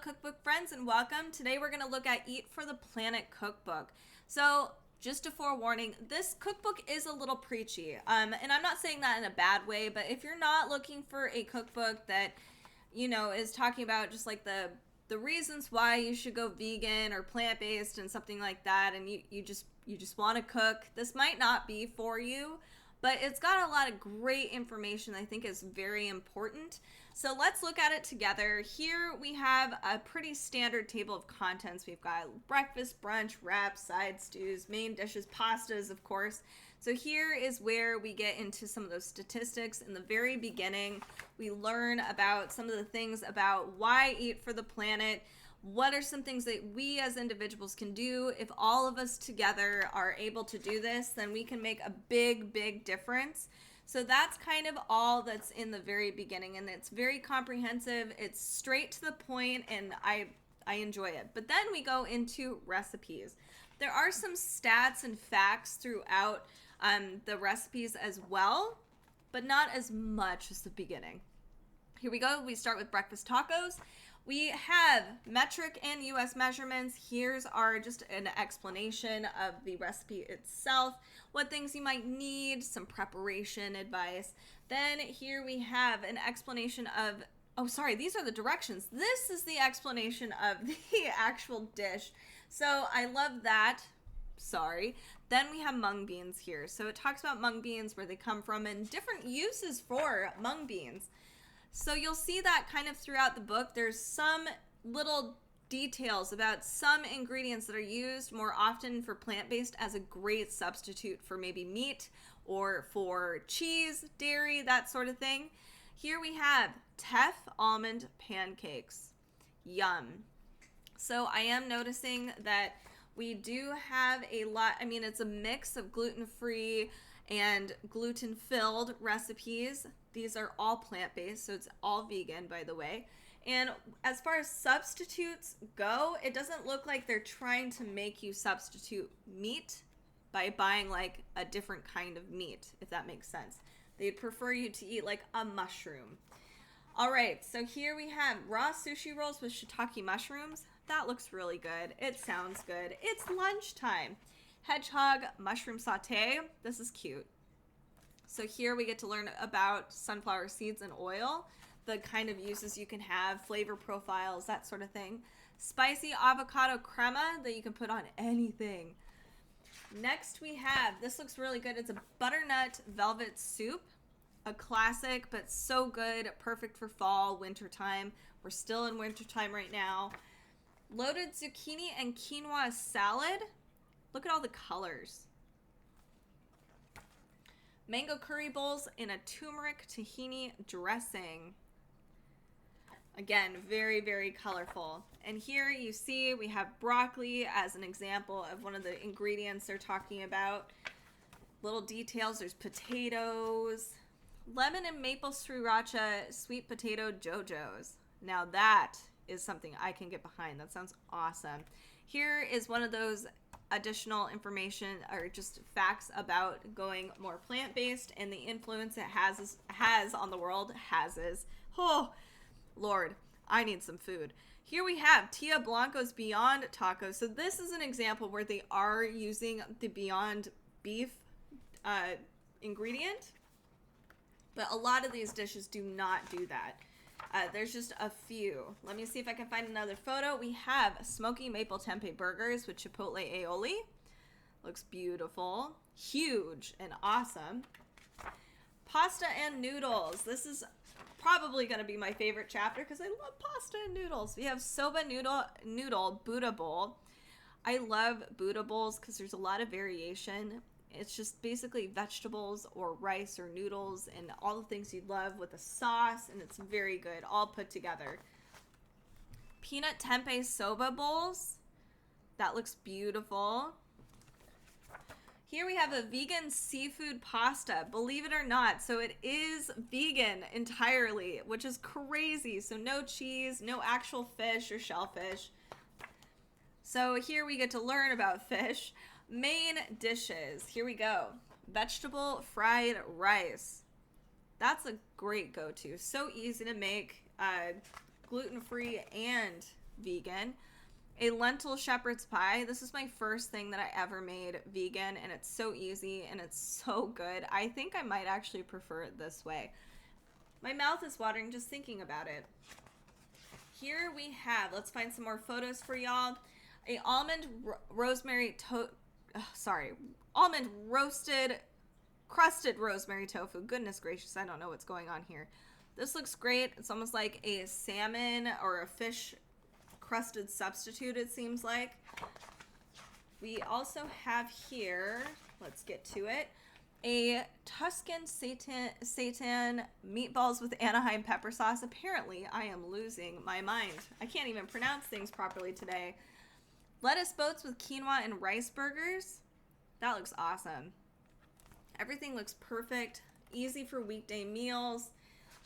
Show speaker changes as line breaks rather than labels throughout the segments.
cookbook friends, and welcome. Today we're going to look at Eat for the Planet cookbook. So just a forewarning, this cookbook is a little preachy, and I'm not saying that in a bad way, but if you're not looking for a cookbook that, you know, is talking about just like the reasons why you should go vegan or plant-based and something like that, and you just want to cook, this might not be for you. But it's got a lot of great information I think is very important. So let's look at it together. Here we have a pretty standard table of contents. We've got breakfast, brunch, wraps, side stews, main dishes, pastas, of course. So here is where we get into some of those statistics. In the very beginning, we learn about some of the things about why eat for the planet. What are some things that we as individuals can do? If all of us together are able to do this, then we can make a big, big difference. So that's kind of all that's in the very beginning, and it's very comprehensive. It's straight to the point, and I enjoy it. But then we go into recipes. There are some stats and facts throughout the recipes as well, but not as much as the beginning. Here we go. We start with breakfast tacos. We have metric and US measurements. Here's just an explanation of the recipe itself, what things you might need, some preparation advice. Then here we have an explanation of, these are the directions. This is the explanation of the actual dish. So I love that. Then we have mung beans here. So it talks about mung beans, where they come from, and different uses for mung beans. So you'll see that kind of throughout the book. There's some little details about some ingredients that are used more often for plant-based as a great substitute for maybe meat or for cheese, dairy, that sort of thing. Here we have teff almond pancakes. Yum. So I am noticing that we do have a lot, it's a mix of gluten-free and gluten-filled recipes. These are all plant-based, so it's all vegan, by the way. And as far as substitutes go, it doesn't look like they're trying to make you substitute meat by buying like a different kind of meat, if that makes sense. They'd prefer you to eat like a mushroom. All right, so here we have raw sushi rolls with shiitake mushrooms. That looks really good. It sounds good. It's lunchtime. Hedgehog mushroom sauté. This is cute. So here we get to learn about sunflower seeds and oil, the kind of uses you can have, flavor profiles, that sort of thing. Spicy avocado crema that you can put on anything. Next we have, this looks really good. It's a butternut velvet soup, a classic, but so good, perfect for fall, wintertime. We're still in wintertime right now. Loaded zucchini and quinoa salad. Look at all the colors. Mango curry bowls in a turmeric tahini dressing. Again, very, very colorful. And here you see we have broccoli as an example of one of the ingredients they're talking about. Little details, there's potatoes. Lemon and maple sriracha sweet potato JoJo's. Now that is something I can get behind. That sounds awesome. Here is one of those additional information or just facts about going more plant-based and the influence it has on the world. Oh, Lord, I need some food. Here we have Tia Blanco's Beyond Tacos. So this is an example where they are using the Beyond Beef ingredient, but a lot of these dishes do not do that. There's just a few. Let me see if I can find another photo. We have smoky maple tempeh burgers with chipotle aioli. Looks beautiful. Huge and awesome. Pasta and noodles. This is probably going to be my favorite chapter because I love pasta and noodles. We have soba noodle Buddha bowl. I love Buddha bowls because there's a lot of variation. It's just basically vegetables or rice or noodles and all the things you'd love with a sauce, and it's very good, all put together. Peanut tempeh soba bowls. That looks beautiful. Here we have a vegan seafood pasta, believe it or not. So it is vegan entirely, which is crazy. So no cheese, no actual fish or shellfish. So here we get to learn about fish. Main dishes. Here we go. Vegetable fried rice. That's a great go-to. So easy to make. Gluten-free and vegan. A lentil shepherd's pie. This is my first thing that I ever made vegan, and it's so easy and it's so good. I think I might actually prefer it this way. My mouth is watering just thinking about it. Here we have, let's find some more photos for y'all. A almond roasted crusted rosemary tofu. Goodness gracious, I don't know what's going on here. This looks great. It's almost like a salmon or a fish crusted substitute, it seems like. We also have here, let's get to it, a Tuscan seitan meatballs with Anaheim pepper sauce. Apparently, I am losing my mind. I can't even pronounce things properly today. Lettuce boats with quinoa and rice burgers. That looks awesome. Everything looks perfect. Easy for weekday meals.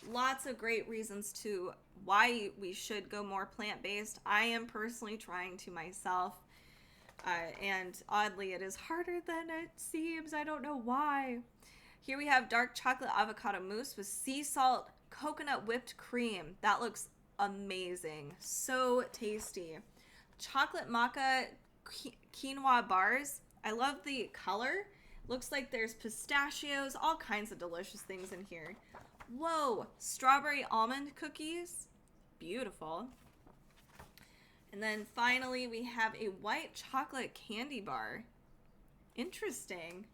Lots of great reasons to why we should go more plant-based. I am personally trying to myself. And oddly, it is harder than it seems. I don't know why. Here we have dark chocolate avocado mousse with sea salt coconut whipped cream. That looks amazing. So tasty. Chocolate maca quinoa bars. I love the color. Looks like there's pistachios, all kinds of delicious things in here. Whoa, strawberry almond cookies. Beautiful. And then finally, we have a white chocolate candy bar. Interesting.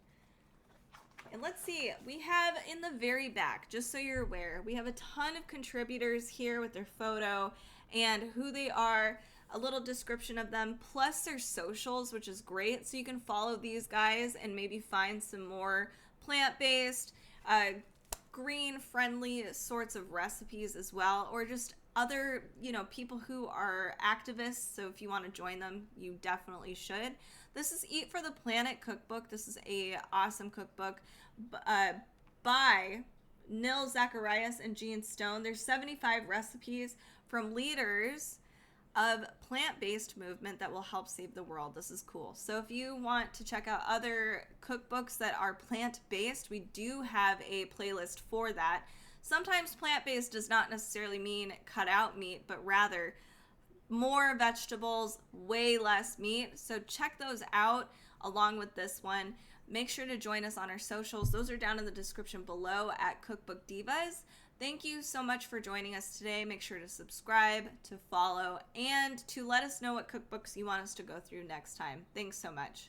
And let's see, we have in the very back, just so you're aware, we have a ton of contributors here with their photo and who they are, a little description of them, plus their socials, which is great. So you can follow these guys and maybe find some more plant-based, green-friendly sorts of recipes as well, or just other, people who are activists. So if you want to join them, you definitely should. This is Eat for the Planet cookbook. This is a awesome cookbook by Nil Zacharias and Jean Stone. There's 75 recipes from leaders of plant-based movement that will help save the world. This is cool. So if you want to check out other cookbooks that are plant-based, we do have a playlist for that. Sometimes plant-based does not necessarily mean cut out meat, but rather more vegetables, way less meat. So check those out along with this one. Make sure to join us on our socials. Those are down in the description below at Cookbook Divas. Thank you so much for joining us today. Make sure to subscribe, to follow, and to let us know what cookbooks you want us to go through next time. Thanks so much.